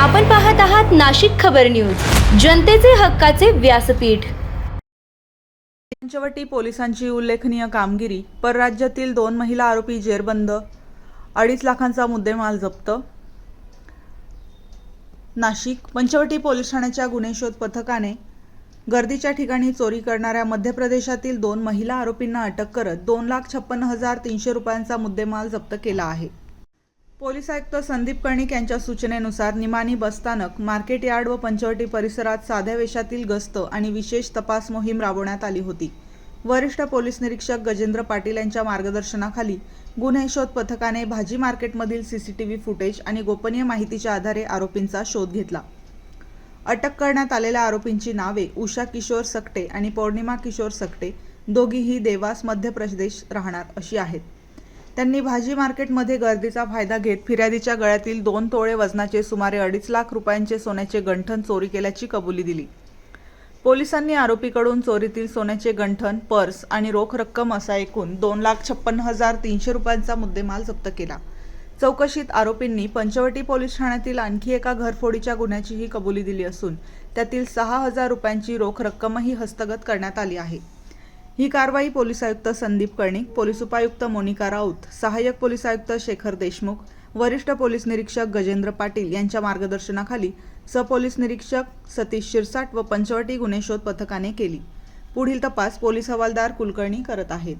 आपण पाहत आहात नाशिक खबर न्यूज, जनतेचे हक्काचे व्यासपीठ। पंचवटी पोलिसांची उल्लेखनीय कामगिरी। परराज्यातील 2 महिला आरोपी जेरबंद, 2.5 लाखांचा मुद्देमाल जप्त। नाशिक पंचवटी पोलीस ठाण्याच्या गुन्हे शोध पथकाने गर्दीच्या ठिकाणी चोरी करणाऱ्या मध्य प्रदेशातील 2 महिला आरोपींना अटक करत 2,56,300 रुपयांचा मुद्देमाल जप्त केला आहे। पोलीस आयुक्त संदीप कर्णिक यांच्या सूचनेनुसार निमाणी बसस्थानक, मार्केट यार्ड व पंचवटी परिसरात साध्या वेशातील गस्त आणि विशेष तपास मोहीम राबवण्यात आली होती। वरिष्ठ पोलीस निरीक्षक गजेंद्र पाटील यांच्या मार्गदर्शनाखाली गुन्हे शोध पथकाने भाजी मार्केटमधील सीसीटीव्ही फुटेज आणि गोपनीय माहितीच्या आधारे आरोपींचा शोध घेतला। अटक करण्यात आलेल्या आरोपींची नावे उषा किशोर सकटे आणि पौर्णिमा किशोर सकटे, दोघीही देवास मध्य प्रदेश राहणार अशी आहेत। त्यांनी भाजी मार्केटमध्ये गर्दीचा फायदा घेत फिर्यादीच्या गळ्यातील 2 तोळे वजनाचे सुमारे 2.5 लाख रुपयांचे सोन्याचे गंठण चोरी केल्याची कबुली दिली। पोलिसांनी आरोपीकडून चोरीतील सोन्याचे गंठण, पर्स आणि रोख रक्कम असा एकूण 2,56,300 रुपयांचा मुद्देमाल जप्त केला। चौकशीत आरोपींनी पंचवटी पोलीस ठाण्यातील आणखी एका घरफोडीच्या गुन्ह्याचीही कबुली दिली असून त्यातील 6,000 रुपयांची रोख रक्कमही हस्तगत करण्यात आली आहे। ही कारवाई पोलीस आयुक्त संदीप कर्णिक, पोलीस उपायुक्त मोनिका राऊत, सहाय्यक पोलीस आयुक्त शेखर देशमुख, वरिष्ठ पोलीस निरीक्षक गजेंद्र पाटील यांच्या मार्गदर्शनाखाली सपोलीस निरीक्षक सतीश शिरसाट व पंचवटी गुन्हे शोध पथकाने केली। पुढील तपास पोलीस हवालदार कुलकर्णी करत आहेत।